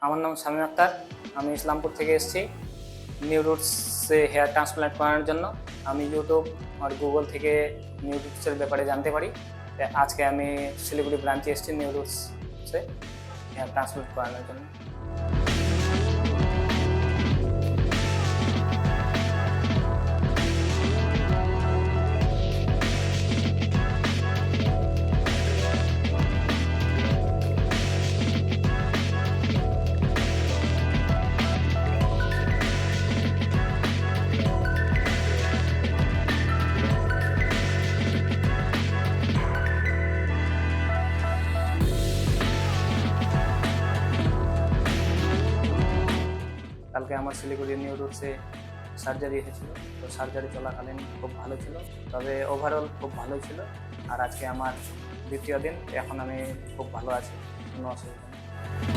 আমার নাম শামীম আক্তার। আমি ইসলামপুর থেকে এসেছি নিউ রুটসে হেয়ার ট্রান্সপ্ল্যান্ট করানোর জন্য। আমি ইউটিউব আর গুগল থেকে নিউ রুটসের ব্যাপারে জানতে পারি। আজকে আমি শিলিগুড়ি ব্রাঞ্চে এসেছি নিউ রুটসে হেয়ার ট্রান্সপ্ল্যান্ট করানোর জন্য। কালকে আমার শিলিগুড়ি নিউ রুটসে সার্জারি হয়েছিল, তো সার্জারি চলাকালীন খুব ভালো ছিল, তবে ওভারঅল খুব ভালো ছিল। আর আজকে আমার দ্বিতীয় দিন, এখন আমি খুব ভালো আছি, কোনো অসুবিধা নেই।